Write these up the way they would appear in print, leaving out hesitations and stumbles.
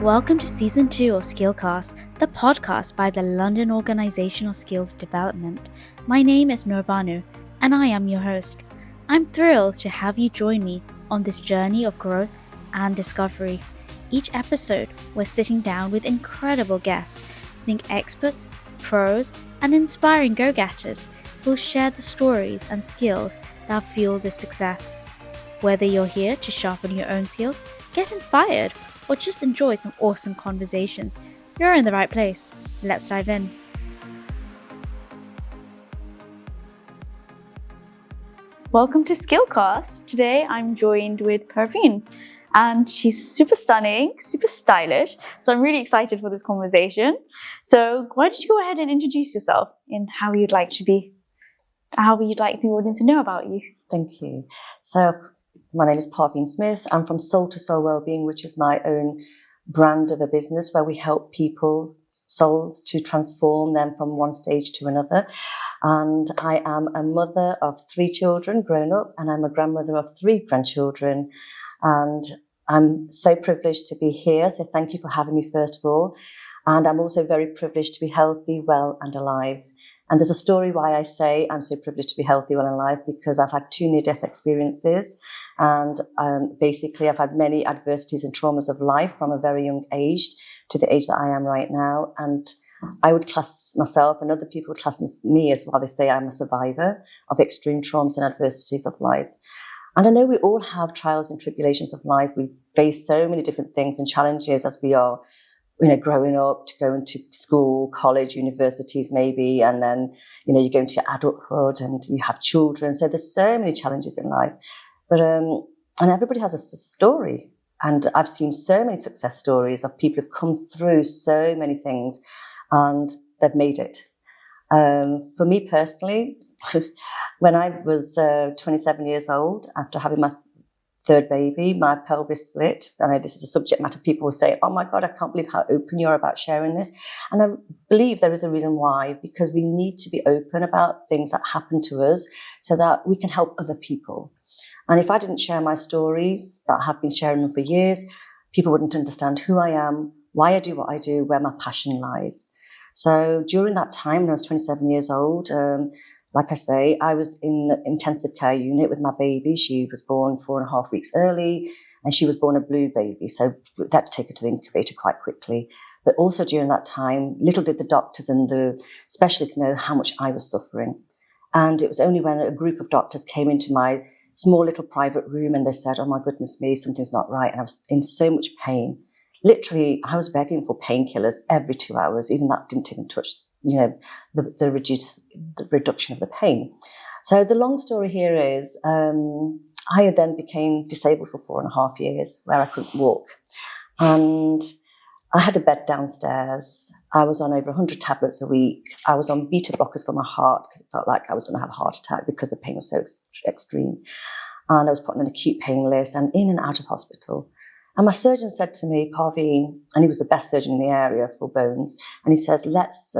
Welcome to Season 2 of Skillcast, the podcast by the London Organisational Skills Development. My name is Nurbanu, and I am your host. I'm thrilled to have you join me on this journey of growth and discovery. Each episode, we're sitting down with incredible guests, think experts, pros, and inspiring go-getters who'll share the stories and skills that fuel this success. Whether you're here to sharpen your own skills, get inspired, or just enjoy some awesome conversations, you're in the right place. Let's dive in. Welcome to Skillcast. Today I'm joined with Parveen, and she's super stunning, super stylish. So I'm really excited for this conversation. So why don't you go ahead and introduce yourself and how you'd like the audience to know about you. Thank you. So my name is Parveen Smith. I'm from Soul2Soul Wellbeing, which is my own brand of a business where we help people, souls, to transform them from one stage to another. And I am a mother of 3 children grown up, and I'm a grandmother of 3 grandchildren. And I'm so privileged to be here. So thank you for having me, first of all. And I'm also very privileged to be healthy, well, and alive. And there's a story why I say I'm so privileged to be healthy, well, and alive, because I've had 2 near-death experiences. And basically, I've had many adversities and traumas of life from a very young age to the age that I am right now. And I would class myself, and other people would class me as well. They say I'm a survivor of extreme traumas and adversities of life. And I know we all have trials and tribulations of life. We face so many different things and challenges as we are, growing up, to go into school, college, universities maybe, and then, you go into adulthood and you have children. So there's so many challenges in life. But, and everybody has a story. And I've seen so many success stories of people who've come through so many things and they've made it. For me personally, when I was 27 years old, after having my 3rd baby, my pelvis split. I know this is a subject matter people will say, oh my God, I can't believe how open you're about sharing this. And I believe there is a reason why, because we need to be open about things that happen to us so that we can help other people. And if I didn't share my stories that I have been sharing them for years, people wouldn't understand who I am, why I do what I do, where my passion lies. So during that time, when I was 27 years old, like I say, I was in the intensive care unit with my baby. She was born 4.5 weeks early, and she was born a blue baby. So we had to take her to the incubator quite quickly. But also during that time, little did the doctors and the specialists know how much I was suffering. And it was only when a group of doctors came into my small little private room and they said, oh my goodness me, something's not right. And I was in so much pain. Literally, I was begging for painkillers every 2 hours. Even that didn't even touch the reduction of the pain. So the long story here is I then became disabled for 4.5 years where I couldn't walk. And I had a bed downstairs. I was on over 100 tablets a week. I was on beta blockers for my heart because it felt like I was going to have a heart attack because the pain was so extreme. And I was put on an acute pain list and in and out of hospital. And my surgeon said to me, Parveen, and he was the best surgeon in the area for bones, and he says, let's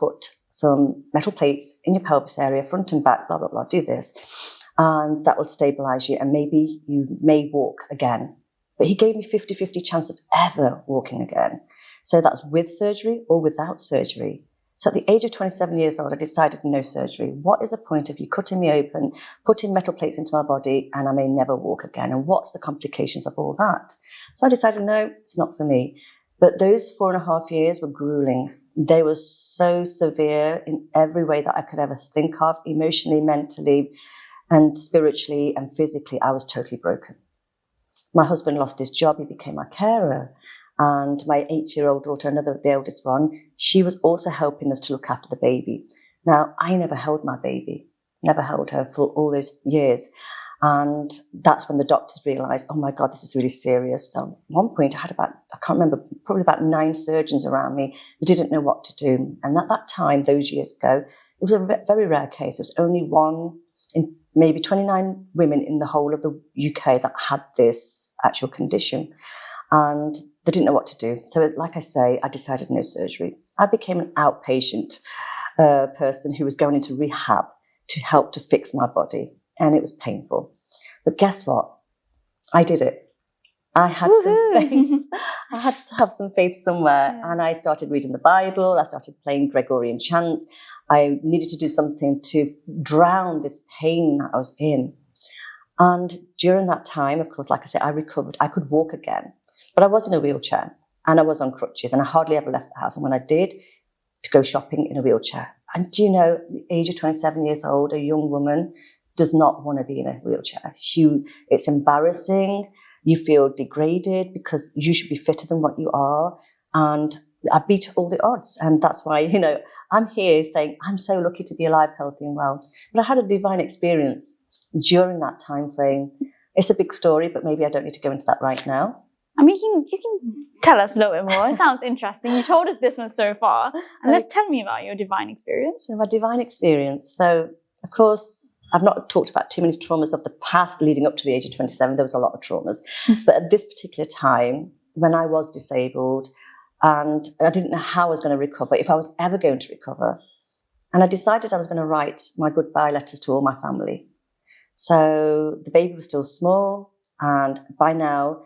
put some metal plates in your pelvis area, front and back, blah, blah, blah, do this. And that will stabilize you, and maybe you may walk again. But he gave me 50-50 chance of ever walking again. So that's with surgery or without surgery. So at the age of 27 years old, I decided no surgery. What is the point of you cutting me open, putting metal plates into my body, and I may never walk again? And what's the complications of all that? So I decided, no, it's not for me. But those 4.5 years were grueling. They were so severe in every way that I could ever think of, emotionally, mentally, and spiritually and physically. I was totally broken. My husband lost his job. He became my carer. And my 8-year-old daughter, the eldest one, she was also helping us to look after the baby. Now, I never held my baby, never held her for all those years. And that's when the doctors realised, oh my God, this is really serious. So at one point I had probably about 9 surgeons around me who didn't know what to do. And at that time, those years ago, it was a very rare case. There was only one in maybe 29 women in the whole of the UK that had this actual condition. And they didn't know what to do. So like I say, I decided no surgery. I became an outpatient person who was going into rehab to help to fix my body. And it was painful. But guess what? I did it. I had some faith. I had to have some faith somewhere. And I started reading the Bible. I started playing Gregorian chants. I needed to do something to drown this pain that I was in. And during that time, of course, like I said, I recovered. I could walk again, but I was in a wheelchair and I was on crutches and I hardly ever left the house. And when I did, to go shopping in a wheelchair. And do you know, at the age of 27 years old, a young woman does not want to be in a wheelchair. It's embarrassing. You feel degraded because you should be fitter than what you are. And I beat all the odds. And that's why, you know, I'm here saying I'm so lucky to be alive, healthy and well. But I had a divine experience during that time frame. It's a big story, but maybe I don't need to go into that right now. I mean, you can tell us a little bit more. It sounds interesting. You told us this one so far. And let's tell me about your divine experience. So my divine experience. So, of course, I've not talked about too many traumas of the past leading up to the age of 27. There was a lot of traumas. But at this particular time, when I was disabled and I didn't know how I was going to recover, if I was ever going to recover, and I decided I was going to write my goodbye letters to all my family. So the baby was still small, and by now,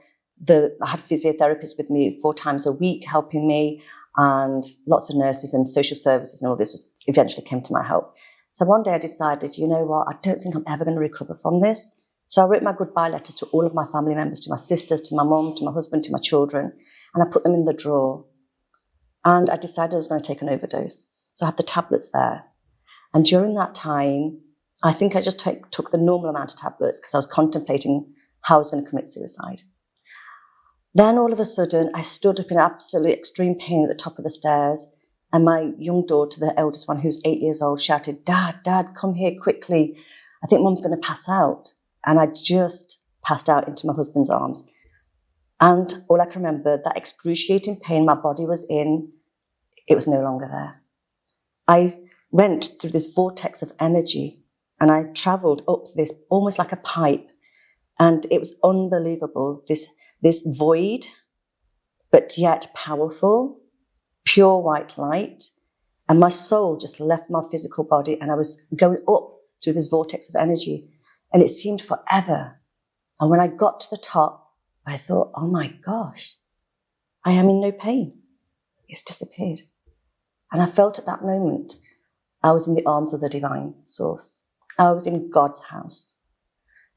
I had physiotherapists with me 4 times a week helping me, and lots of nurses and social services and all this eventually came to my help. So one day I decided, you know what, I don't think I'm ever going to recover from this. So I wrote my goodbye letters to all of my family members, to my sisters, to my mum, to my husband, to my children, and I put them in the drawer. And I decided I was going to take an overdose. So I had the tablets there. And during that time, I think I just took the normal amount of tablets because I was contemplating how I was going to commit suicide. Then all of a sudden, I stood up in absolute extreme pain at the top of the stairs, and my young daughter, the eldest one, who's 8 years old, shouted, Dad, come here quickly. I think Mum's going to pass out. And I just passed out into my husband's arms. And all I can remember, that excruciating pain my body was in, it was no longer there. I went through this vortex of energy, and I travelled up this almost like a pipe, and it was unbelievable, this void, but yet powerful, pure white light. And my soul just left my physical body and I was going up through this vortex of energy. And it seemed forever. And when I got to the top, I thought, oh my gosh, I am in no pain. It's disappeared. And I felt at that moment, I was in the arms of the divine source. I was in God's house.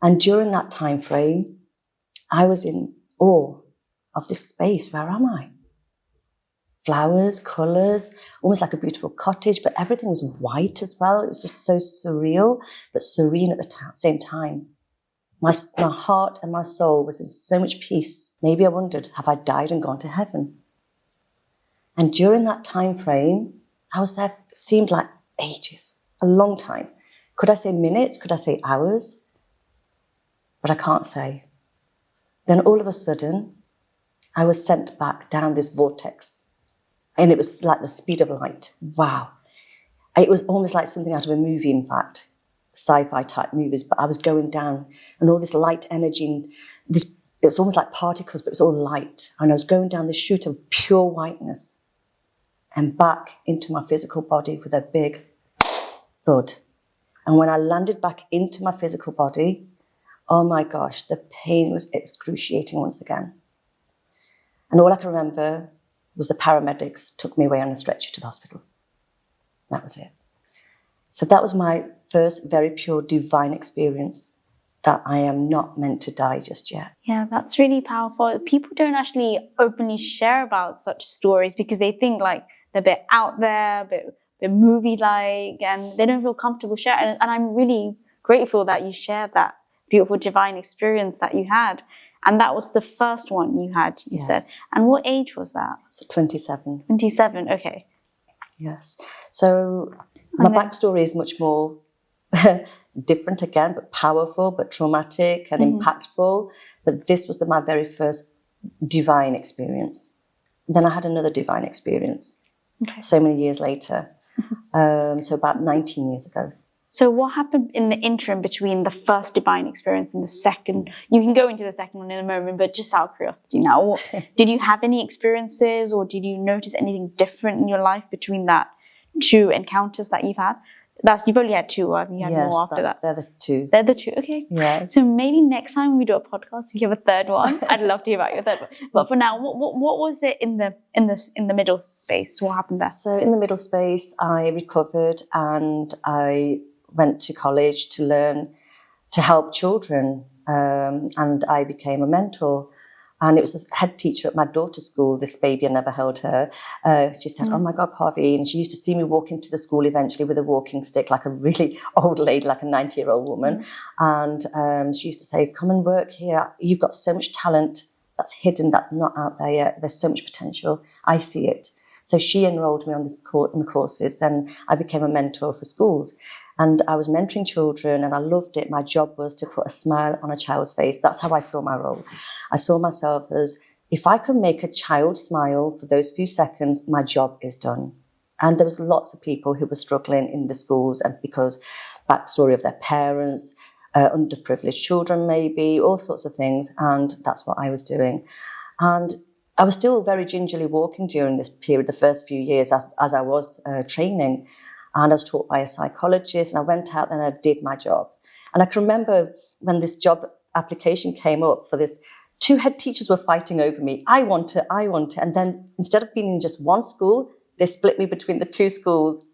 And during that time frame, I was in awe of this space. Where am I? Flowers, colours, almost like a beautiful cottage, but everything was white as well. It was just so surreal, but serene at the same time. My heart and my soul was in so much peace. Maybe I wondered, have I died and gone to heaven? And during that time frame, I was there, it seemed like ages, a long time. Could I say minutes? Could I say hours? But I can't say. Then all of a sudden, I was sent back down this vortex. And it was like the speed of light. Wow. It was almost like something out of a movie, in fact, sci-fi type movies. But I was going down and all this light energy, and it was almost like particles, but it was all light. And I was going down this chute of pure whiteness and back into my physical body with a big thud. And when I landed back into my physical body, oh my gosh, the pain was excruciating once again. And all I can remember was the paramedics took me away on a stretcher to the hospital. That was it. So that was my first very pure divine experience, that I am not meant to die just yet. Yeah, that's really powerful. People don't actually openly share about such stories because they think like they're a bit out there, a bit movie-like, and they don't feel comfortable sharing. And I'm really grateful that you shared that beautiful divine experience that you had. And that was the first one you had, you said. And what age was that? So 27. 27, okay. Yes. So my backstory is much more different again, but powerful, but traumatic and impactful. But this was my very first divine experience. Then I had another divine experience so many years later. So about 19 years ago. So what happened in the interim between the first divine experience and the second? You can go into the second one in a moment, but just out of curiosity now, did you have any experiences or did you notice anything different in your life between that 2 encounters that you've had? You've only had two, or have you had more after that? They're the two. They're the two, okay. Yeah. So maybe next time we do a podcast, you have a third one. I'd love to hear about your third one. But for now, what was it in the middle space? What happened there? So in the middle space, I recovered and I went to college to learn to help children, and I became a mentor. And it was a head teacher at my daughter's school, this baby, I never held her. She said, oh my God, Parveen. And she used to see me walk into the school eventually with a walking stick, like a really old lady, like a 90-year-old woman. And she used to say, come and work here. You've got so much talent that's hidden, that's not out there yet. There's so much potential. I see it. So she enrolled me on in the courses, and I became a mentor for schools. And I was mentoring children and I loved it. My job was to put a smile on a child's face. That's how I saw my role. I saw myself as, if I can make a child smile for those few seconds, my job is done. And there was lots of people who were struggling in the schools, and because backstory of their parents, underprivileged children maybe, all sorts of things. And that's what I was doing. And I was still very gingerly walking during this period, the first few years as I was training. And I was taught by a psychologist, and I went out and I did my job. And I can remember when this job application came up for this, two head teachers were fighting over me. I want it. And then instead of being in just one school, they split me between the two schools.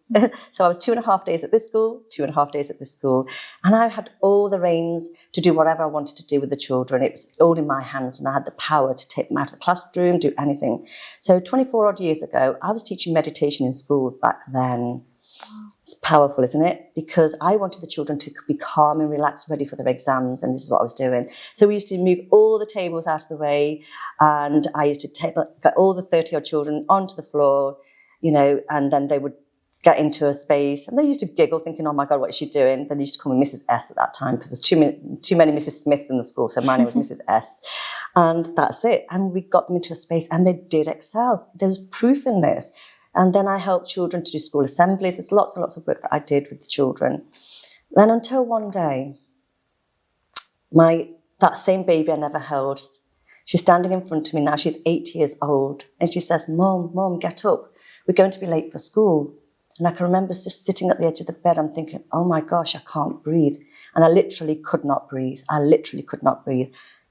So I was 2.5 days at this school, 2.5 days at this school. And I had all the reins to do whatever I wanted to do with the children. It was all in my hands, and I had the power to take them out of the classroom, do anything. So 24 odd years ago, I was teaching meditation in schools back then. It's powerful, isn't it? Because I wanted the children to be calm and relaxed, ready for their exams, and this is what I was doing. So we used to move all the tables out of the way, and I used to get all the 30-odd children onto the floor, and then they would get into a space, and they used to giggle, thinking, oh my God, what is she doing? They used to call me Mrs. S at that time, because there's too many Mrs. Smiths in the school, so my name was Mrs. S. And that's it. And we got them into a space, and they did excel. There was proof in this. And then I helped children to do school assemblies. There's lots and lots of work that I did with the children. Then until one day, that same baby I never held, she's standing in front of me now. She's 8 years old. And she says, Mom, get up. We're going to be late for school. And I can remember just sitting at the edge of the bed. I'm thinking, oh my gosh, I can't breathe. And I literally could not breathe.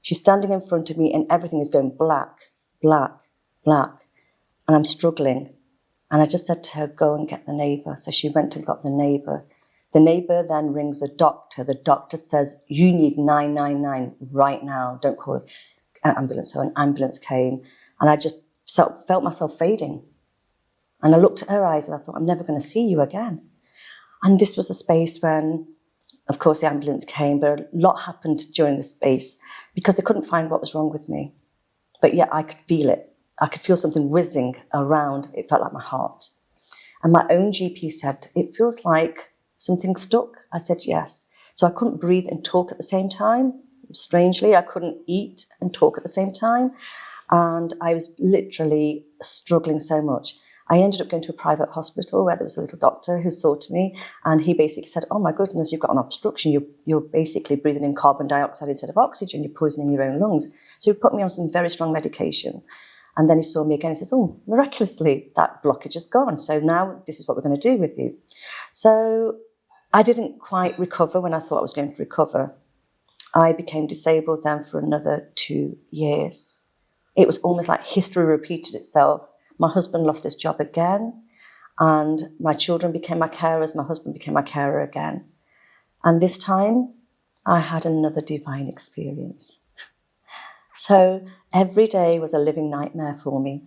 She's standing in front of me and everything is going black, black, black. And I'm struggling. And I just said to her, go and get the neighbour. So she went and got the neighbour. The neighbour then rings the doctor. The doctor says, you need 999 right now. Don't call an ambulance. So an ambulance came. And I just felt myself fading. And I looked at her eyes and I thought, I'm never going to see you again. And this was the space when, of course, the ambulance came, but a lot happened during the space because they couldn't find what was wrong with me. But yet I could feel it. I could feel something whizzing around. It felt like my heart. And my own GP said, it feels like something stuck. I said, yes. So I couldn't breathe and talk at the same time. Strangely, I couldn't eat and talk at the same time. And I was literally struggling so much. I ended up going to a private hospital where there was a little doctor who saw to me, and he basically said, oh my goodness, you've got an obstruction. You're basically breathing in carbon dioxide instead of oxygen. You're poisoning your own lungs. So he put me on some very strong medication. And then he saw me again. He says, oh, miraculously, that blockage is gone. So now this is what we're going to do with you. So I didn't quite recover when I thought I was going to recover. I became disabled then for another 2 years. It was almost like history repeated itself. My husband lost his job again, and my children became my carers. My husband became my carer again. And this time, I had another divine experience. So every day was a living nightmare for me.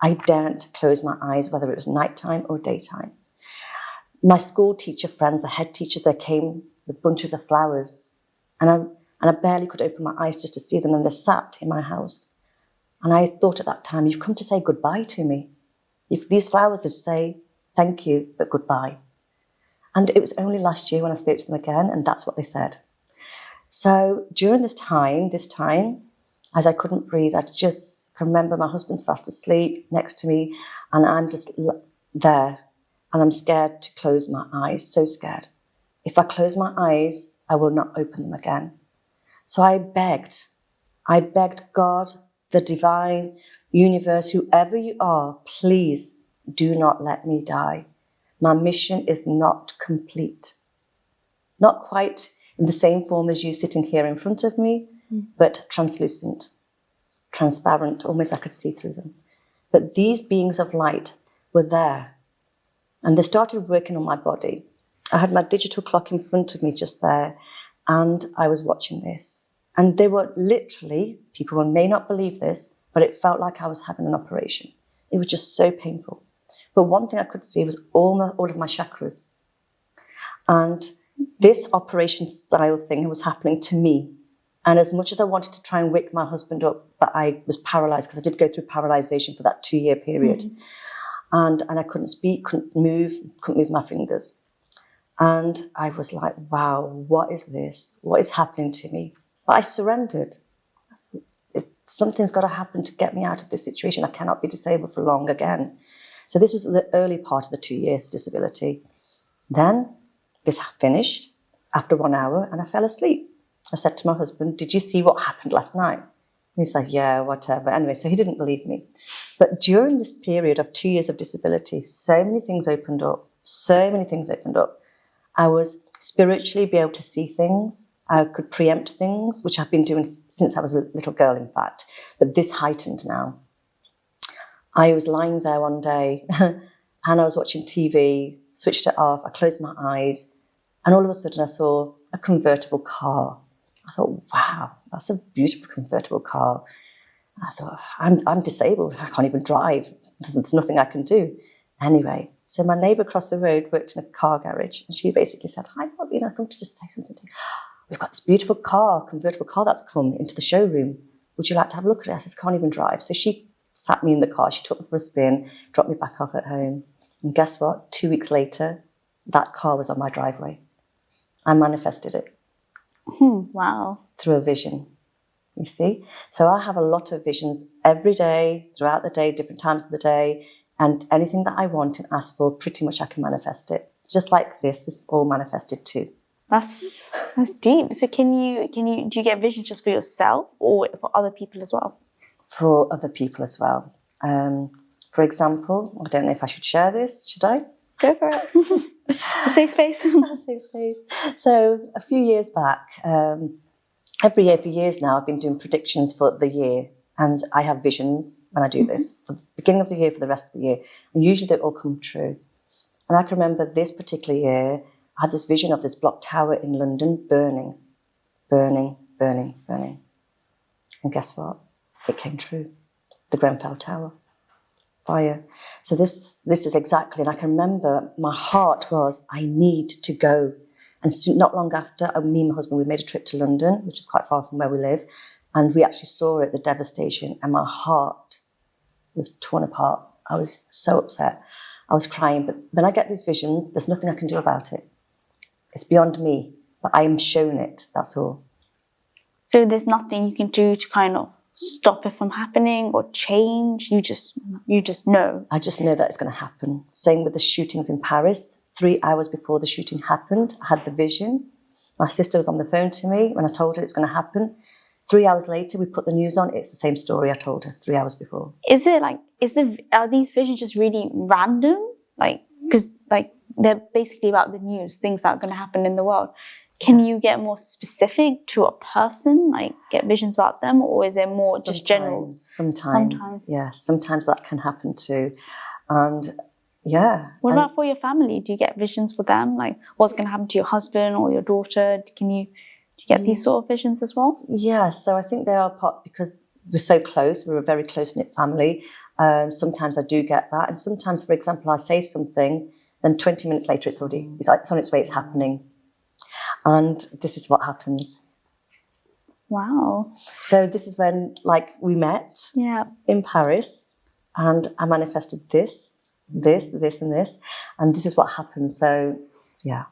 I daren't close my eyes, whether it was nighttime or daytime. My school teacher friends, the head teachers, they came with bunches of flowers, and I barely could open my eyes just to see them, and they sat in my house. And I thought at that time, you've come to say goodbye to me. If these flowers would say thank you, but goodbye. And it was only last year when I spoke to them again, and that's what they said. So during this time, as I couldn't breathe, I just can remember my husband's fast asleep next to me, and I'm just there, and I'm scared to close my eyes, so scared. If I close my eyes, I will not open them again. So I begged God, the divine universe, whoever you are, please do not let me die. my mission is not complete. Not quite in the same form as you sitting here in front of me, but translucent, transparent, almost I could see through them. But these beings of light were there, and they started working on my body. I had my digital clock in front of me just there, and I was watching this. And they were literally, people may not believe this, but it felt like I was having an operation. It was just so painful. But one thing I could see was all of my chakras. And this operation style thing was happening to me. And as much as I wanted to try and wake my husband up, but I was paralyzed because I did go through paralyzation for that 2-year period. And I couldn't speak, couldn't move my fingers. And I was like, wow, what is this? What is happening to me? But I surrendered. Something's got to happen to get me out of this situation. I cannot be disabled for long again. So this was the early part of the 2 years disability. Then this finished after 1 hour and I fell asleep. I said to my husband, did you see what happened last night? And he said, yeah, whatever. Anyway, so he didn't believe me. But during this period of 2 years of disability, so many things opened up. I was spiritually be able to see things. I could preempt things, which I've been doing since I was a little girl, in fact. But this heightened now. I was lying there one day and I was watching TV, switched it off, I closed my eyes, and all of a sudden I saw a convertible car. I thought, wow, that's a beautiful convertible car. I thought, I'm disabled, I can't even drive. There's nothing I can do. Anyway, so my neighbour across the road worked in a car garage, and she basically said, hi, Parveen, I've come to just say something to you. We've got this beautiful car, convertible car that's come into the showroom. Would you like to have a look at it? I said, I can't even drive. So she sat me in the car, she took me for a spin, dropped me back off at home. And guess what? 2 weeks later, that car was on my driveway. I manifested it. Wow. Through a vision, you see? So I have a lot of visions every day, throughout the day, different times of the day, and anything that I want and ask for, pretty much I can manifest it. Just like this is all manifested too. That's deep. So do you get visions just for yourself or for other people as well? For other people as well. For example, I don't know if I should share this, should I? Go for it. It's a safe space. A safe space. So a few years back, every year for years now, I've been doing predictions for the year. And I have visions when I do this for the beginning of the year, for the rest of the year. And usually they all come true. And I can remember this particular year, I had this vision of this block tower in London burning. And guess what? It came true. The Grenfell Tower. Fire. So this is exactly, and I can remember my heart was, I need to go. And soon, not long after, me and my husband, we made a trip to London, which is quite far from where we live. And we actually saw it, the devastation, and my heart was torn apart. I was so upset. I was crying. But when I get these visions, there's nothing I can do about it. It's beyond me, but I am shown it, that's all. So there's nothing you can do to kind of stop it from happening or change? You just know? I just know that it's going to happen. Same with the shootings in Paris. 3 hours before the shooting happened, I had the vision. My sister was on the phone to me when I told her it was going to happen. 3 hours later, we put the news on. It's the same story I told her 3 hours before. Are these visions just really random? Because they're basically about the news, things that are going to happen in the world. Can you get more specific to a person, get visions about them, or is it more just general? Sometimes. Yes, sometimes that can happen too. And yeah. What about for your family? Do you get visions for them? What's going to happen to your husband or your daughter? Do you get these sort of visions as well? Yeah, so I think they are part, because we're so close, we're a very close-knit family. Sometimes I do get that. And sometimes, for example, I say something, then 20 minutes later it's on its way, it's happening. And this is what happens. Wow. So this is when, we met in Paris, and I manifested this, and this, and this is what happened. So, yeah.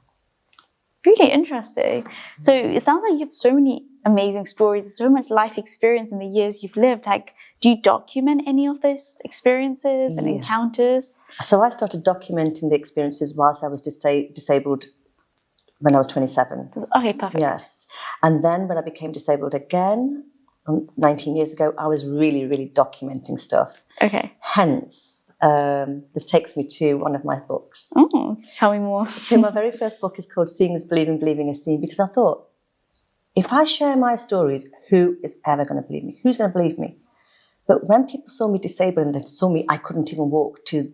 Really interesting. So it sounds like you have so many amazing stories, so much life experience in the years you've lived. Do you document any of these experiences and encounters? So I started documenting the experiences whilst I was disabled when I was 27. Okay, perfect. Yes. And then when I became disabled again, 19 years ago, I was really, really documenting stuff. Okay. Hence, this takes me to one of my books. Oh, tell me more. So my very first book is called Seeing is Believing, Believing is Seen, because I thought, if I share my stories, who is ever going to believe me? Who's going to believe me? But when people saw me disabled and they saw me, I couldn't even walk to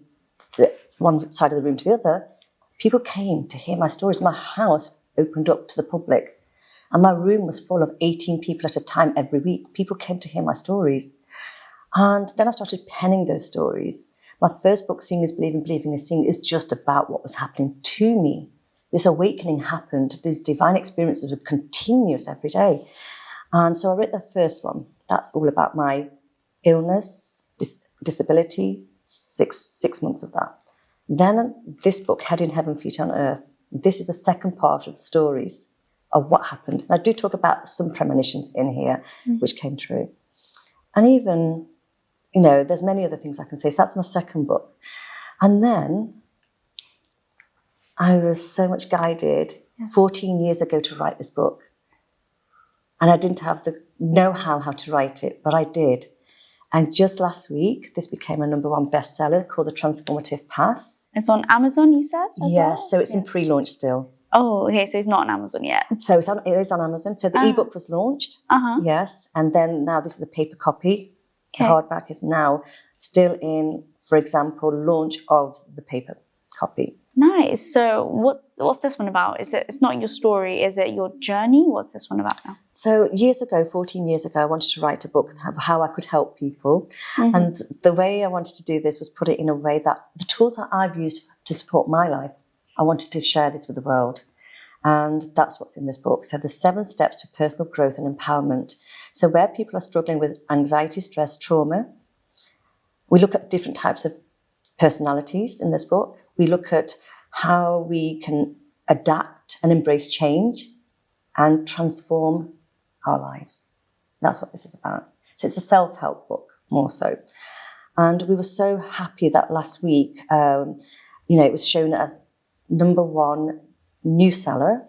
the one side of the room to the other, people came to hear my stories. My house opened up to the public. And my room was full of 18 people at a time every week. People came to hear my stories. And then I started penning those stories. My first book, Seeing is Believing, Believing is Seen, is just about what was happening to me. This awakening happened. These divine experiences were continuous every day. And so I wrote the first one. That's all about my illness, disability, six months of that. Then this book, Head in Heaven, Feet on Earth, this is the second part of the stories of what happened. And I do talk about some premonitions in here, which came true. And even, there's many other things I can say. So that's my second book. And then I was so much guided 14 years ago to write this book. And I didn't have the know-how how to write it, but I did. And just last week, this became a #1 bestseller called The Transformative Path. It's on Amazon, you said? Yes, so it's in pre-launch still. Oh, okay, so it's not on Amazon yet. So it is on Amazon. So the ebook was launched, yes, and then now this is the paper copy. The hardback is now still in, for example, launch of the paper copy. Nice. So what's this one about? It's not your story, is it your journey? What's this one about now? So 14 years ago, I wanted to write a book of how I could help people. And the way I wanted to do this was put it in a way that the tools that I've used to support my life, I wanted to share this with the world. And that's what's in this book. So the 7 steps to personal growth and empowerment. So where people are struggling with anxiety, stress, trauma, we look at different types of personalities in this book. We look at how we can adapt and embrace change and transform our lives. That's what this is about. So it's a self-help book, more so. And we were so happy that last week, it was shown as #1 new seller,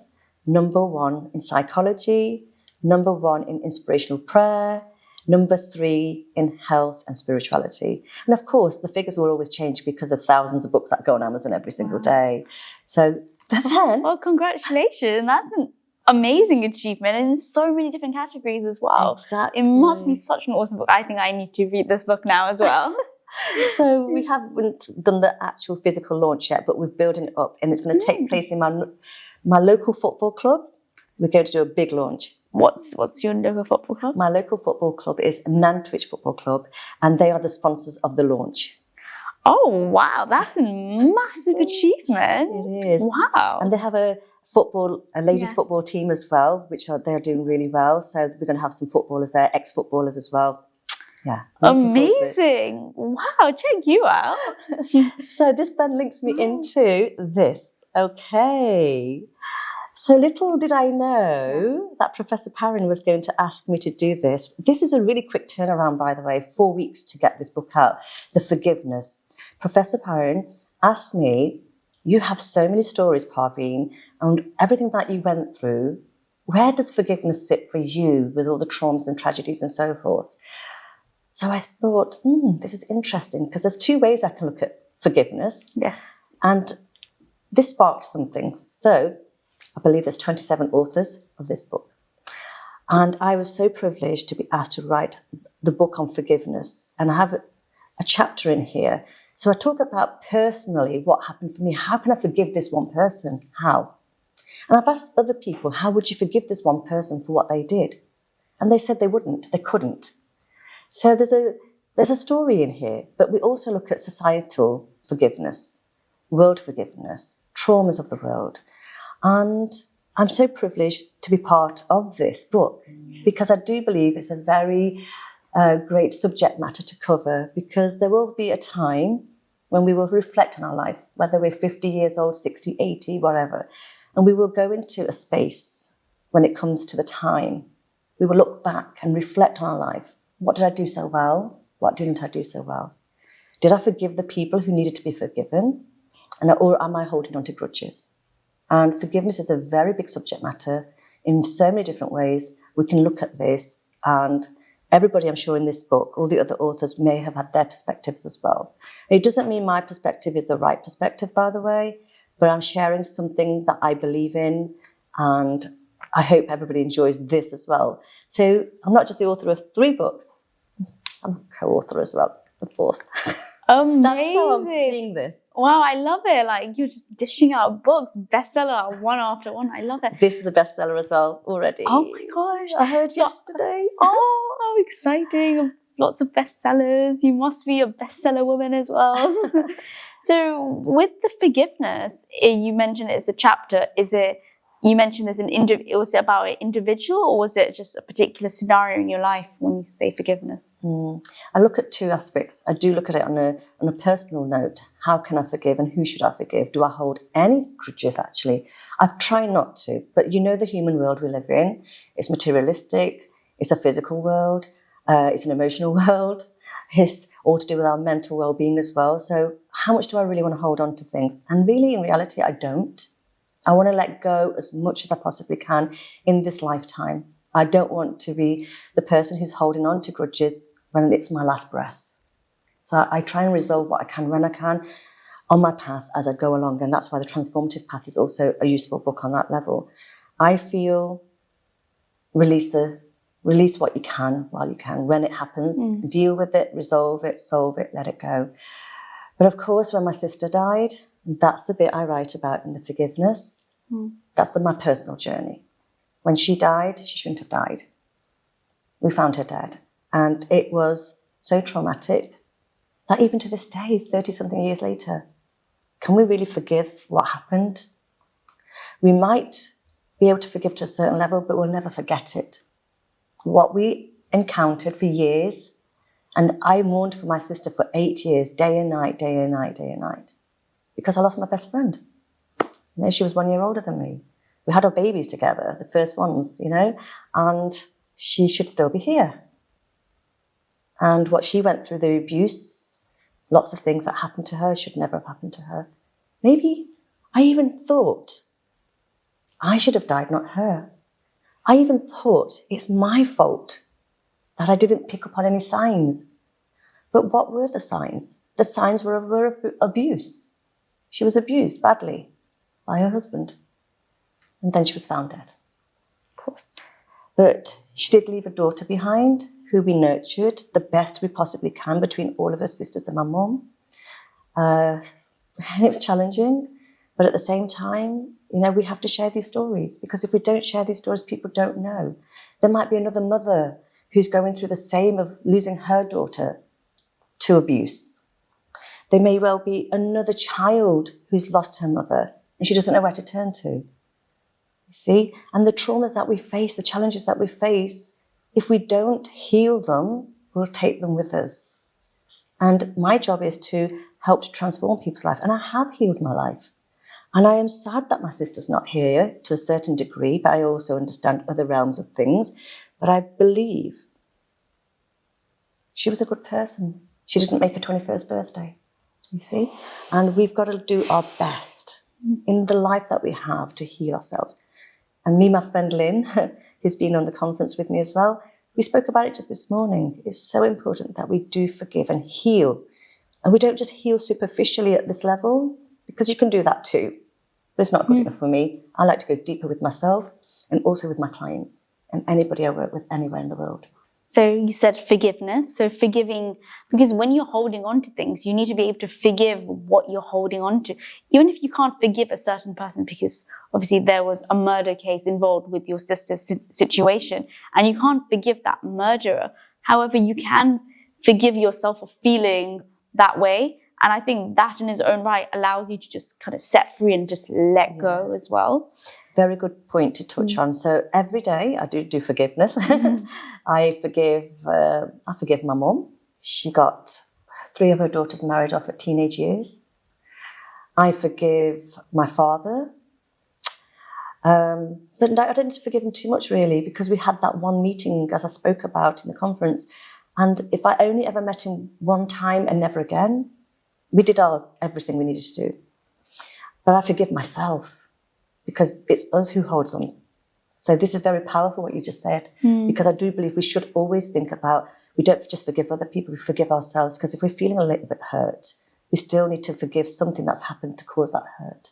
#1 in psychology, #1 in inspirational prayer, #3 in health and spirituality. And of course, the figures will always change because there's thousands of books that go on Amazon every single day. So, but then... Well, congratulations. That's an amazing achievement in so many different categories as well. Exactly. It must be such an awesome book. I think I need to read this book now as well. So we haven't done the actual physical launch yet, but we're building it up, and it's going to take place in my local football club. We're going to do a big launch. What's your local football club? My local football club is Nantwich Football Club, and they are the sponsors of the launch. Oh, wow. That's a massive achievement. It is. Wow. And they have a ladies football team as well, which they're doing really well. So we're going to have some footballers there, ex-footballers as well. Yeah. Amazing. Wow, check you out. So this then links me into this. Okay. So little did I know that Professor Parin was going to ask me to do this. This is a really quick turnaround, by the way, 4 weeks to get this book out, The Forgiveness. Professor Parin asked me, you have so many stories, Parveen, and everything that you went through, where does forgiveness sit for you with all the traumas and tragedies and so forth? So I thought, this is interesting because there's 2 ways I can look at forgiveness. Yes. And this sparked something. So I believe there's 27 authors of this book. And I was so privileged to be asked to write the book on forgiveness. And I have a chapter in here. So I talk about personally what happened for me. How can I forgive this one person? How? And I've asked other people, how would you forgive this one person for what they did? And they said they wouldn't, they couldn't. So there's a story in here, but we also look at societal forgiveness, world forgiveness, traumas of the world. And I'm so privileged to be part of this book because I do believe it's a very great subject matter to cover, because there will be a time when we will reflect on our life, whether we're 50 years old, 60, 80, whatever, and we will go into a space when it comes to the time. We will look back and reflect on our life. What did I do so well? What didn't I do so well? Did I forgive the people who needed to be forgiven? Or am I holding on to grudges? And forgiveness is a very big subject matter in so many different ways. We can look at this and everybody, I'm sure, in this book, all the other authors may have had their perspectives as well. It doesn't mean my perspective is the right perspective, by the way, but I'm sharing something that I believe in, and I hope everybody enjoys this as well. So I'm not just the author of 3 books, I'm a co-author as well, the 4th. Amazing. That's how I'm seeing this. Wow, I love it. Like, you're just dishing out books, bestseller, one after one. I love it. This is a bestseller as well already. Oh my gosh. I heard yesterday. Oh, how exciting. Lots of bestsellers. You must be a bestseller woman as well. So with the forgiveness, you mentioned it's a chapter. You mentioned was it about an individual, or was it just a particular scenario in your life when you say forgiveness? I look at 2 aspects. I do look at it on a personal note. How can I forgive, and who should I forgive? Do I hold any grudges, actually? I try not to, but you know the human world we live in. It's materialistic. It's a physical world. It's an emotional world. It's all to do with our mental well-being as well. So how much do I really want to hold on to things? And really, in reality, I don't. I want to let go as much as I possibly can in this lifetime. I don't want to be the person who's holding on to grudges when it's my last breath. So I try and resolve what I can when I can on my path as I go along. And that's why the Transformative Path is also a useful book on that level. I feel release what you can while you can. When it happens, deal with it, resolve it, solve it, let it go. But of course, when my sister died, that's the bit I write about in the forgiveness. That's my personal journey. When she died, she shouldn't have died. We found her dead. And it was so traumatic that even to this day, 30-something years later, can we really forgive what happened? We might be able to forgive to a certain level, but we'll never forget it. What we encountered for years, and I mourned for my sister for 8 years, day and night, day and night, day and night. Because I lost my best friend. You know, she was 1 year older than me. We had our babies together, the first ones, you know, and she should still be here. And what she went through, the abuse, lots of things that happened to her should never have happened to her. Maybe I even thought I should have died, not her. I even thought it's my fault that I didn't pick up on any signs. But what were the signs? The signs were of abuse. She was abused badly by her husband. And then she was found dead. Of course. But she did leave a daughter behind who we nurtured the best we possibly can between all of us sisters and my mum. And it was challenging. But at the same time, you know, we have to share these stories, because if we don't share these stories, people don't know. There might be another mother who's going through the same of losing her daughter to abuse. There may well be another child who's lost her mother and she doesn't know where to turn to. You see? And the traumas that we face, the challenges that we face, if we don't heal them, we'll take them with us. And my job is to help to transform people's life. And I have healed my life. And I am sad that my sister's not here to a certain degree, but I also understand other realms of things. But I believe she was a good person. She didn't make her 21st birthday. You see? And we've got to do our best in the life that we have to heal ourselves. And me, my friend Lynn, who's been on the conference with me as well, we spoke about it just this morning. It's so important that we do forgive and heal. And we don't just heal superficially at this level, because you can do that too. But it's not good enough for me. I like to go deeper with myself and also with my clients and anybody I work with anywhere in the world. So you said forgiveness. So forgiving, because when you're holding on to things, you need to be able to forgive what you're holding on to. Even if you can't forgive a certain person, because obviously there was a murder case involved with your sister's situation, and you can't forgive that murderer. However, you can forgive yourself for feeling that way. And I think that in its own right allows you to just kind of set free and just let go as well. Very good point to touch on. So every day I do forgiveness. I forgive my mum. She got 3 of her daughters married off at teenage years. I forgive my father. But I don't need to forgive him too much, really, because we had that one meeting, as I spoke about in the conference. And if I only ever met him one time and never again, we did everything we needed to do. But I forgive myself, because it's us who holds on So this is very powerful, what you just said, because I do believe we should always think about, we don't just forgive other people, we forgive ourselves, because if we're feeling a little bit hurt, we still need to forgive something that's happened to cause that hurt.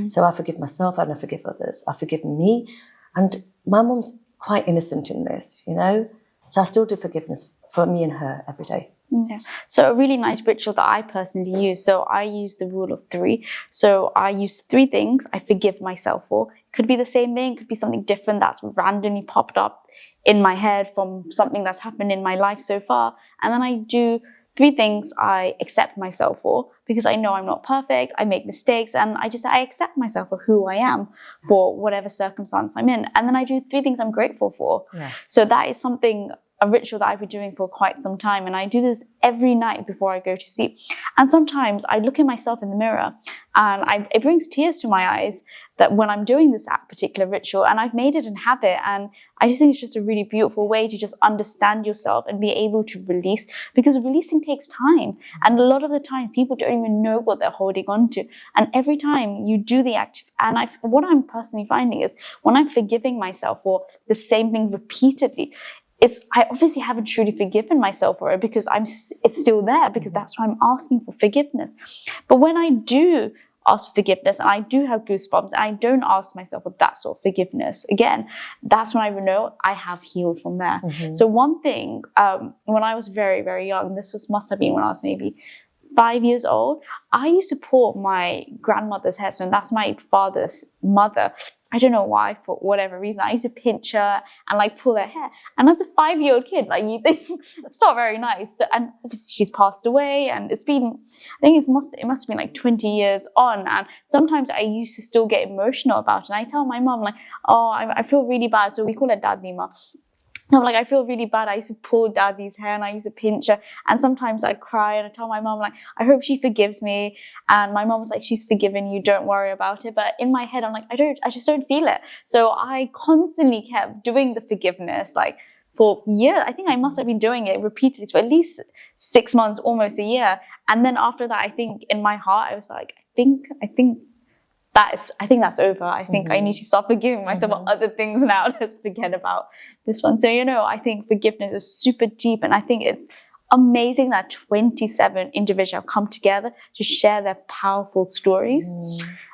So I forgive myself and I forgive others. I forgive me. And my mum's quite innocent in this, you know? So I still do forgiveness for me and her every day. Yeah. So a really nice ritual that I personally use. So I use the rule of 3. So I use 3 things I forgive myself for. It could be the same thing, it could be something different that's randomly popped up in my head from something that's happened in my life so far. And then I do 3 things I accept myself for, because I know I'm not perfect, I make mistakes, and I accept myself for who I am for whatever circumstance I'm in. And then I do 3 things I'm grateful for. Yes. So that is a ritual that I've been doing for quite some time, and I do this every night before I go to sleep. And sometimes I look at myself in the mirror and it brings tears to my eyes that when I'm doing this particular ritual, and I've made it a habit, and I just think it's just a really beautiful way to just understand yourself and be able to release, because releasing takes time, and a lot of the time people don't even know what they're holding on to. And every time you do the act, and what I'm personally finding is when I'm forgiving myself for the same thing repeatedly, I obviously haven't truly forgiven myself for it, because it's still there, because that's why I'm asking for forgiveness. But when I do ask for forgiveness and I do have goosebumps and I don't ask myself for that sort of forgiveness again, that's when I know I have healed from there. So one thing, when I was very, very young, must have been when I was maybe 5 years old, I used to pull my grandmother's hair. So that's my father's mother. I don't know why, for whatever reason. I used to pinch her and like pull her hair. And as a 5-year-old kid, like you think it's not very nice. So, and obviously she's passed away, and it's been, I think it must have been like 20 years on. And sometimes I used to still get emotional about it. And I tell my mom, like, oh, I feel really bad. So we call her Dad Nima. So I'm like, I feel really bad. I used to pull Daddy's hair and I used to pinch her. And sometimes I'd cry and I tell my mom, like, I hope she forgives me. And my mom was like, she's forgiven you, don't worry about it. But in my head, I'm like, I just don't feel it. So I constantly kept doing the forgiveness, like for years. I think I must have been doing it repeatedly for at least 6 months, almost a year. And then after that, I think in my heart, I was like, I think that's over. I think I need to stop forgiving myself for other things now. Let's forget about this one. So, I think forgiveness is super deep. And I think it's amazing that 27 individuals have come together to share their powerful stories.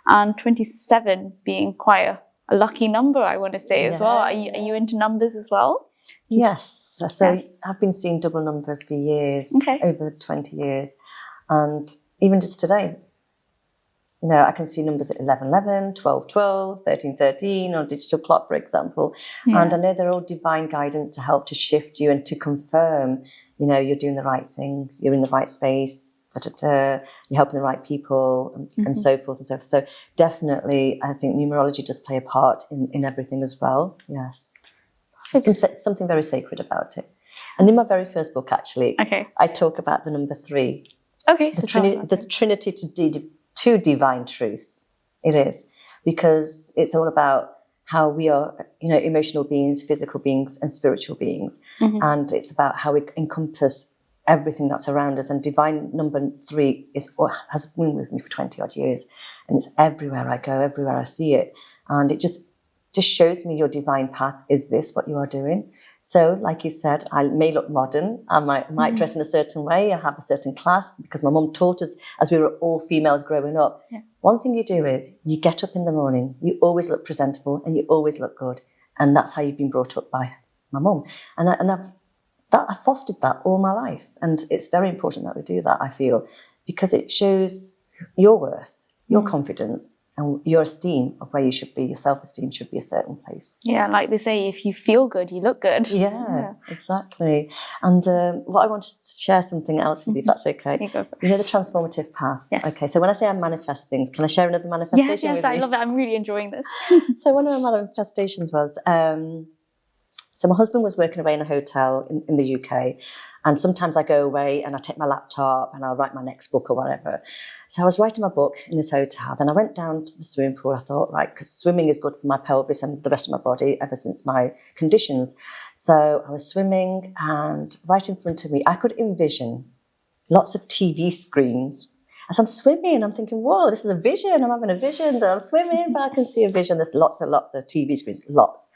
And 27 being quite a lucky number, I want to say as well. Are you into numbers as well? Yes. So yes. I've been seeing double numbers for years, over 20 years. And even just today, I can see numbers at 11:11, 12:12, 13:13 on digital clock, for example. Yeah. And I know they're all divine guidance to help to shift you and to confirm, you're doing the right thing, you're in the right space, you're helping the right people, and so forth and so forth. So definitely, I think numerology does play a part in everything as well. Yes. Something very sacred about it. And in my very first book, actually, I talk about the number 3. Okay. The Trinity to divine truth. It is, because it's all about how we are, emotional beings, physical beings, and spiritual beings. And it's about how we encompass everything that's around us. And divine number 3 has been with me for 20 odd years. And it's everywhere I go, everywhere I see it. And it just shows me your divine path. Is this what you are doing? So, like you said, I may look modern. I might dress in a certain way. I have a certain class, because my mum taught us as we were all females growing up. Yeah. One thing you do is you get up in the morning, you always look presentable and you always look good. And that's how you've been brought up by my mum. And I fostered that all my life. And it's very important that we do that, I feel, because it shows your worth, your confidence, and your esteem of where you should be. Your self-esteem should be a certain place. Yeah, like they say, if you feel good, you look good. Yeah. Exactly. And what I wanted to share something else with you, if that's okay. You know the transformative path? Yes. Okay, so when I say I manifest things, can I share another manifestation with you? Yes, I love it. I'm really enjoying this. So one of my manifestations was, so my husband was working away in a hotel in the UK, and sometimes I go away and I take my laptop and I'll write my next book or whatever. So I was writing my book in this hotel. Then I went down to the swimming pool. I thought, right, because swimming is good for my pelvis and the rest of my body ever since my conditions. So I was swimming, and right in front of me, I could envision lots of TV screens As I'm swimming, I'm thinking, whoa, this is a vision. I'm having a vision that I'm swimming, but I can see a vision. There's lots and lots of TV screens, lots.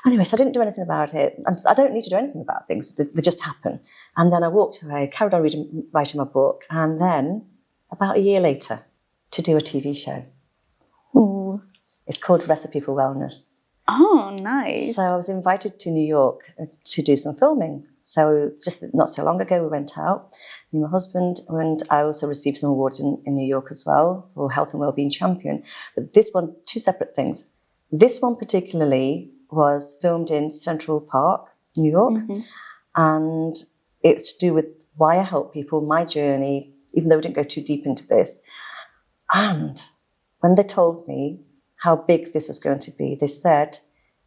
Anyway, so I didn't do anything about it. I don't need to do anything about things. They just happen. And then I walked away, carried on writing my book, and then about a year later, to do a TV show. Ooh. It's called Recipe for Wellness. Oh, nice. So I was invited to New York to do some filming. So just not so long ago, we went out, me and my husband, and I also received some awards in New York as well for Health and Wellbeing Champion. But this one, two separate things. This one particularly was filmed in Central Park, New York, and it's to do with why I help people, my journey, even though we didn't go too deep into this. And when they told me how big this was going to be, they said,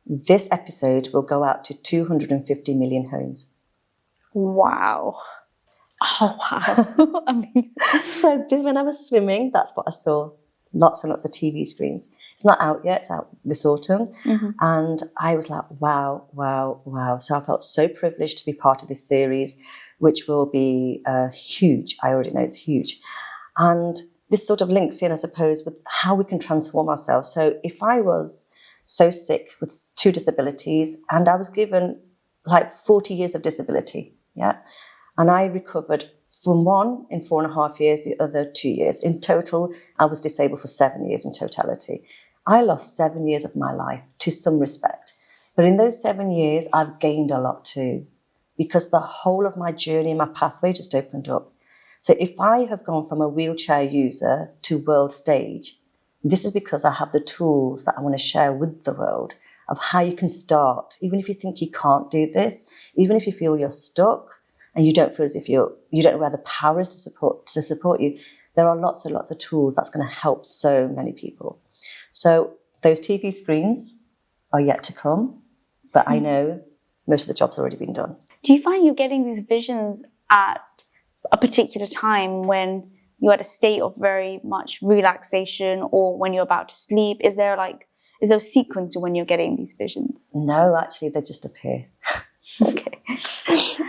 this episode will go out to 250 million homes. Wow. Oh, wow. Amazing. So when I was swimming, that's what I saw. Lots and lots of TV screens. It's not out yet. It's out this autumn. And I was like, wow, wow, wow. So I felt so privileged to be part of this series, which will be huge. I already know it's huge. And this sort of links in, I suppose, with how we can transform ourselves. So if I was so sick with 2 disabilities and I was given like 40 years of disability, and I recovered from one in 4.5 years, the other 2 years. In total, I was disabled for 7 years in totality. I lost 7 years of my life to some respect. But in those 7 years, I've gained a lot too, because the whole of my journey, my pathway just opened up. So if I have gone from a wheelchair user to world stage, this is because I have the tools that I want to share with the world of how you can start, even if you think you can't do this, even if you feel you're stuck, and you don't feel as if you don't know where the power is to support you, there are lots and lots of tools that's going to help so many people. So those TV screens are yet to come, but I know most of the job's already been done. Do you find you're getting these visions at a particular time when you're at a state of very much relaxation or when you're about to sleep? Is there a sequence to when you're getting these visions? No, actually, they just appear. Okay.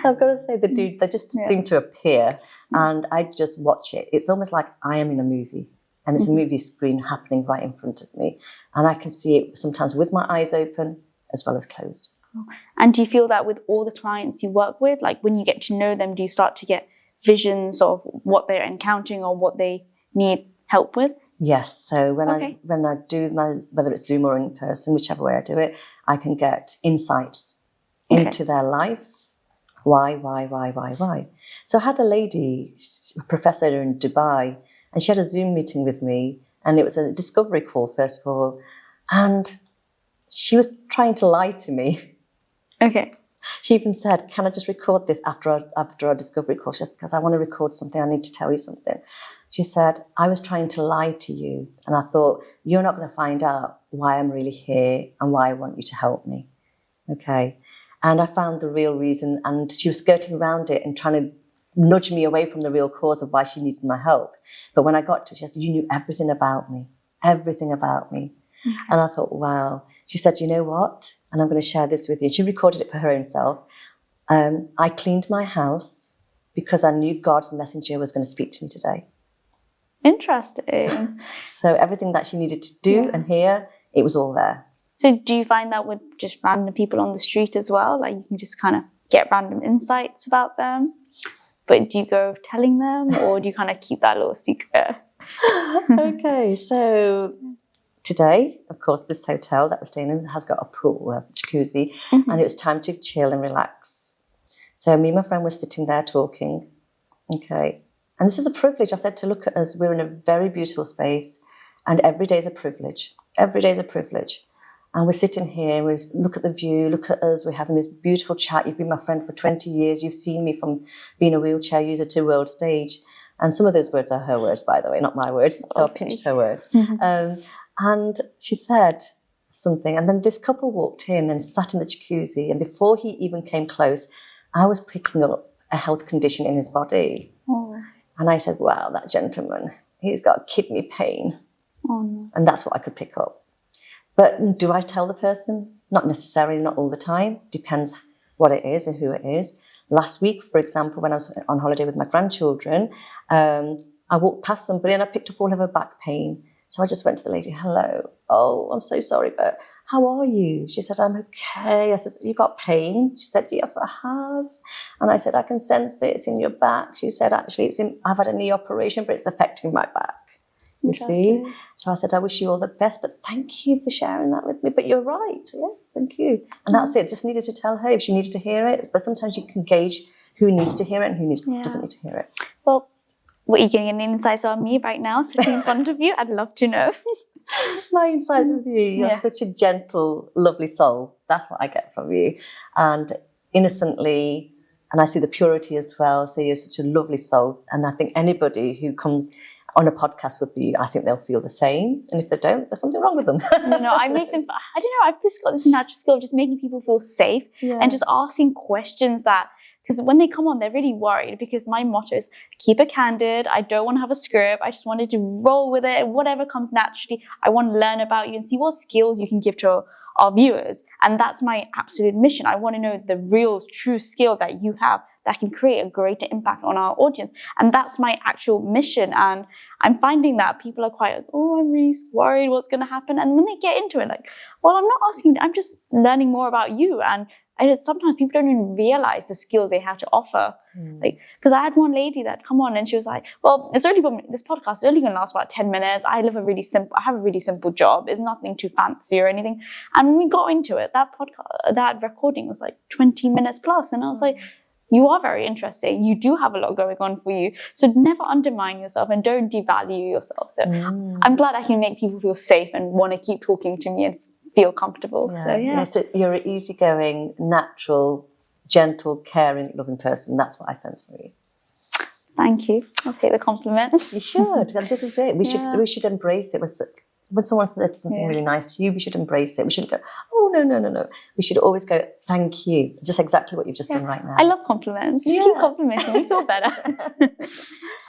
I've got to say, they just seem to appear, and I just watch it. It's almost like I am in a movie, and there's a movie screen happening right in front of me, and I can see it sometimes with my eyes open as well as closed. And do you feel that with all the clients you work with, like when you get to know them, do you start to get visions of what they're encountering or what they need help with? Yes. So when I do whether it's Zoom or in person, whichever way I do it, I can get insights into their life. Why? So I had a lady, a professor in Dubai, and she had a Zoom meeting with me, and it was a discovery call, first of all, and she was trying to lie to me. Okay. She even said, can I just record this after our discovery call? She said, because I want to record something, I need to tell you something. She said, I was trying to lie to you, and I thought, you're not going to find out why I'm really here and why I want you to help me. Okay. And I found the real reason, and she was skirting around it and trying to nudge me away from the real cause of why she needed my help. But when I got to it, she said, you knew everything about me. And I thought, wow. She said, you know what? And I'm going to share this with you. She recorded it for her own self. I cleaned my house because I knew God's messenger was going to speak to me today. Interesting. So everything that she needed to do and hear, it was all there. So do you find that with just random people on the street as well? Like you can just kind of get random insights about them? But do you go telling them, or do you kind of keep that little secret? Okay, so today, of course, this hotel that we're staying in has got a pool, has a jacuzzi, and it was time to chill and relax. So me and my friend were sitting there talking. Okay, and this is a privilege. I said to look at us, we're in a very beautiful space, and every day is a privilege. Every day is a privilege. And we're sitting here, we look at the view, look at us, we're having this beautiful chat. You've been my friend for 20 years. You've seen me from being a wheelchair user to world stage. And some of those words are her words, by the way, not my words. So I've pinched her words. And she said something. And then this couple walked in and sat in the jacuzzi. And before he even came close, I was picking up a health condition in his body. Oh. And I said, wow, that gentleman, he's got kidney pain. Oh, no. And that's what I could pick up. But do I tell the person? Not necessarily, not all the time. Depends what it is and who it is. Last week, for example, when I was on holiday with my grandchildren, I walked past somebody and I picked up all of her back pain. So I just went to the lady, hello. Oh, I'm so sorry, but how are you? She said, I'm okay. I said, you got pain? She said, yes, I have. And I said, I can sense it. It's in your back. She said, actually, I've had a knee operation, but it's affecting my back. You see? So I said, I wish you all the best, but thank you for sharing that with me. But you're right. Yes, thank you. And that's it. Just needed to tell her if she needed to hear it. But sometimes you can gauge who needs to hear it and who doesn't need to hear it. Well, what are you getting any insights on me right now, sitting in front of you? I'd love to know. My insights with you. You're such a gentle, lovely soul. That's what I get from you. And innocently, and I see the purity as well. So you're such a lovely soul. And I think anybody who comes on a podcast with you, I think they'll feel the same. And if they don't, there's something wrong with them. I make them, I don't know, I've just got this natural skill of just making people feel safe and just asking questions that, because when they come on, they're really worried, because my motto is keep it candid. I don't want to have a script. I just wanted to roll with it. Whatever comes naturally, I want to learn about you and see what skills you can give to our viewers. And that's my absolute mission. I want to know the real, true skill that you have that can create a greater impact on our audience. And that's my actual mission. And I'm finding that people are quite like, oh, I'm really worried what's going to happen. And when they get into it, like, well, I'm not asking, I'm just learning more about you. And sometimes people don't even realize the skills they have to offer. Like, because I had one lady that come on and she was like, well, this podcast is only going to last about 10 minutes. I have a really simple job. It's nothing too fancy or anything. And when we got into it, that recording was like 20 minutes plus. And I was like, you are very interesting. You do have a lot going on for you. So never undermine yourself and don't devalue yourself. So I'm glad I can make people feel safe and want to keep talking to me and feel comfortable. So you're an easygoing, natural, gentle, caring, loving person. That's what I sense for you. Thank you. I'll take the compliment. You should. This is it. We should embrace it. When someone said something really nice to you, we should embrace it. We shouldn't go, oh, no. We should always go, thank you. Just exactly what you've just done right now. I love compliments. Just keep complimenting me. Feel better.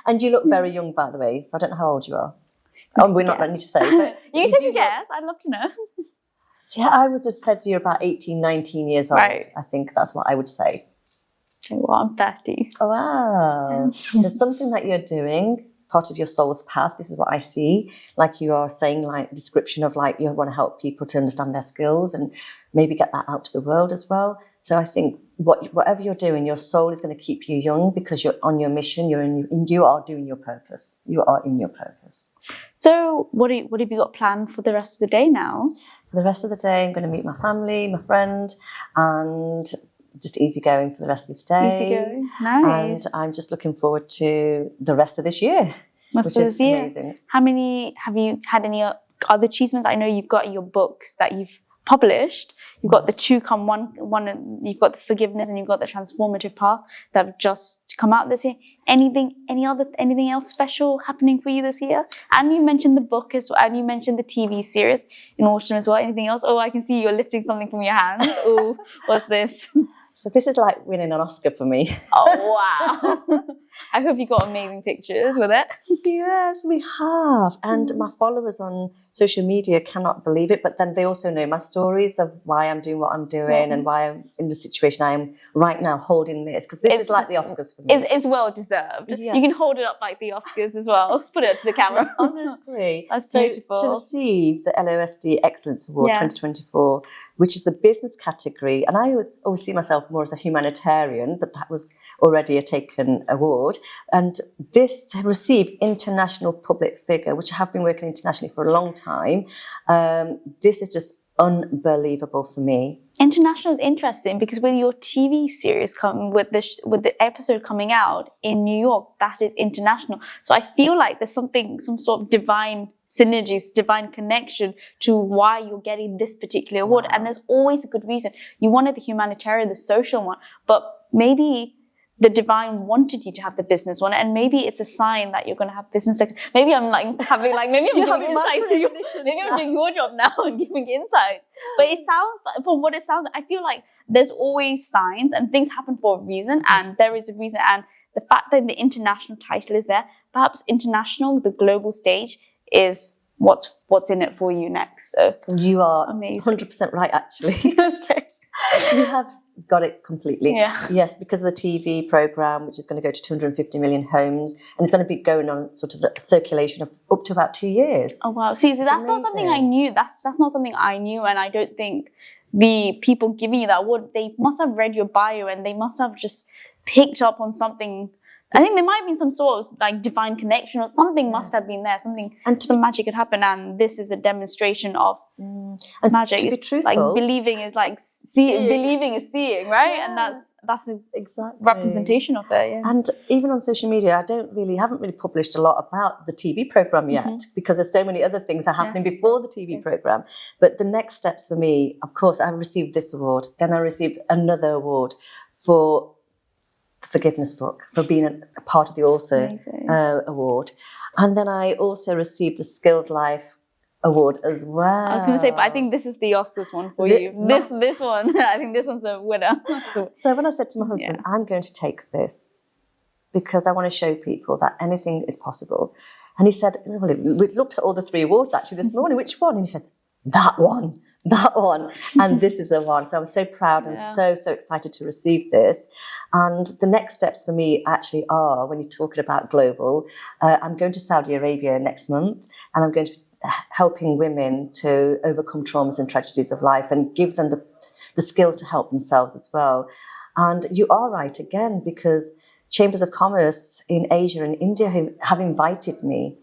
And you look very young, by the way, so I don't know how old you are. Oh, we're not letting you to say. But you can take a guess. I'd love to know. Yeah, I would have said you're about 18, 19 years old. Right. I think that's what I would say. Okay, well, I'm 30. Oh, wow. So something that you're doing, part of your soul's path, this is what I see. Like you are saying, like description of like you want to help people to understand their skills and maybe get that out to the world as well. So I think whatever you're doing, your soul is going to keep you young because you're on your mission. You are doing your purpose. You are in your purpose. So what have you got planned for the rest of the day now? For the rest of the day, I'm going to meet my family, my friend, and just easygoing for the rest of this day. Easygoing, nice. And I'm just looking forward to the rest of this year, which is amazing. Have you had any other achievements? I know you've got your books that you've published. You've got the two come one. You've got the forgiveness and you've got the transformative path that have just come out this year. Anything else special happening for you this year? And you mentioned the book as well, and you mentioned the TV series in autumn as well. Anything else? Oh, I can see you're lifting something from your hands. Oh, what's this? So this is like winning an Oscar for me. Oh, wow. I hope you got amazing pictures with it. Yes, we have. And my followers on social media cannot believe it, but then they also know my stories of why I'm doing what I'm doing and why I'm in the situation I am right now holding this, because this is like the Oscars for me. It's well deserved. Yeah. You can hold it up like the Oscars as well. Put it up to the camera. Honestly. That's beautiful. To receive the LOSD Excellence Award 2024, which is the business category, and I would always see myself more as a humanitarian, but that was already a taken award. And this to receive international public figure, which I have been working internationally for a long time, this is just unbelievable for me. International is interesting because with your TV series with the episode coming out in New York, that is international. So I feel like there's some sort of divine synergies, divine connection to why you're getting this particular award. Wow. And there's always a good reason. You wanted the humanitarian, the social one, but maybe the divine wanted you to have the business one, and maybe it's a sign that you're going to have business. Maybe I'm like having maybe I'm giving insights to you. Maybe I'm doing your job now and giving insight. But it sounds like, from what it sounds, I feel like there's always signs and things happen for a reason, and there is a reason. And the fact that the international title is there, perhaps international, the global stage, is what's in it for you next. So you are amazing. 100% right, actually. Okay. You have got it completely. Yeah. Yes, because of the TV program, which is going to go to 250 million homes, and it's going to be going on sort of a circulation of up to about 2 years. Oh wow! See, that's not something I knew. That's not something I knew, and I don't think the people giving you that award, they must have read your bio and they must have just picked up on something. I think there might be some sort of like divine connection or something must have been there. Some magic had happened, and this is a demonstration of magic. To be truthful, like believing is like believing is seeing, right? Yeah. And that's an exactly representation of it. Yeah. And even on social media, I haven't really published a lot about the TV program yet, because there's so many other things are happening before the TV program. But the next steps for me, of course, I received this award. Then I received another award for the Forgiveness book, for being a part of the author award. And then I also received the Skills Life award as well. I was going to say, but I think this is the Oscars one for you. This one, I think this one's the winner. So when I said to my husband, I'm going to take this because I want to show people that anything is possible. And he said, well, we looked at all the 3 awards actually this morning, which one? And he said, that one. And this is the one. So I'm so proud and so excited to receive this. And the next steps for me actually are, when you're talking about global, I'm going to Saudi Arabia next month, and I'm going to be helping women to overcome traumas and tragedies of life and give them the skills to help themselves as well. And you are right again, because Chambers of Commerce in Asia and India have invited me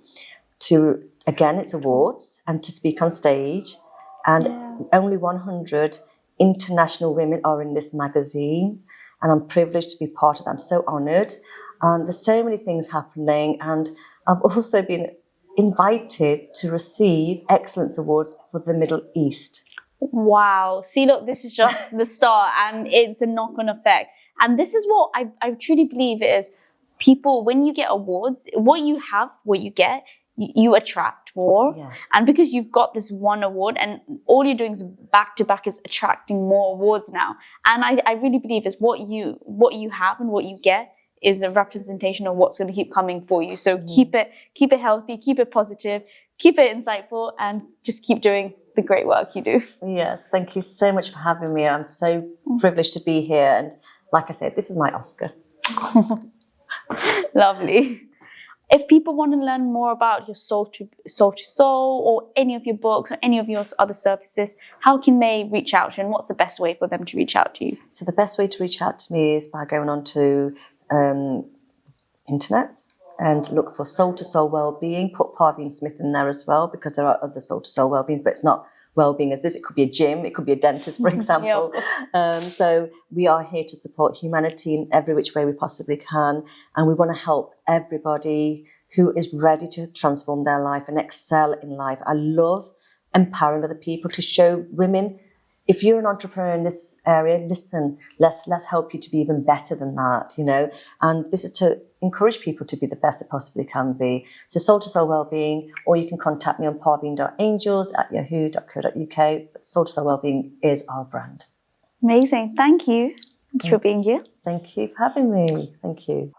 to, again, it's awards, and to speak on stage. And only 100 international women are in this magazine, and I'm privileged to be part of that. I'm so honoured. And there's so many things happening, and I've also been invited to receive Excellence Awards for the Middle East. Wow. See, look, this is just the start, and it's a knock-on effect. And this is what I truly believe is people, when you get awards, what you have, what you get, you attract more. Yes. And because you've got this one award, and all you're doing is back to back is attracting more awards now. And I really believe is what you have and what you get is a representation of what's going to keep coming for you. So keep it healthy, keep it positive, keep it insightful, and just keep doing the great work you do. Yes, thank you so much for having me. I'm so privileged to be here. And like I said, this is my Oscar. Lovely. If people want to learn more about your Soul2Soul or any of your books or any of your other services, how can they reach out to you, and what's the best way for them to reach out to you? So the best way to reach out to me is by going on to internet and look for Soul2Soul Wellbeing. Put Parveen Smith in there as well, because there are other Soul2Soul Wellbeings, but it's not wellbeing as this. It could be a gym, it could be a dentist, for example. So we are here to support humanity in every which way we possibly can, and we want to help everybody who is ready to transform their life and excel in life. I love empowering other people, to show women, if you're an entrepreneur in this area, listen, let's help you to be even better than that, you know. And this is to encourage people to be the best they possibly can be. So Soul2Soul Wellbeing, or you can contact me on parveen.angels@yahoo.co.uk. Soul2Soul Wellbeing is our brand. Amazing. Thank you. Thank you for being here. Thank you for having me. Thank you.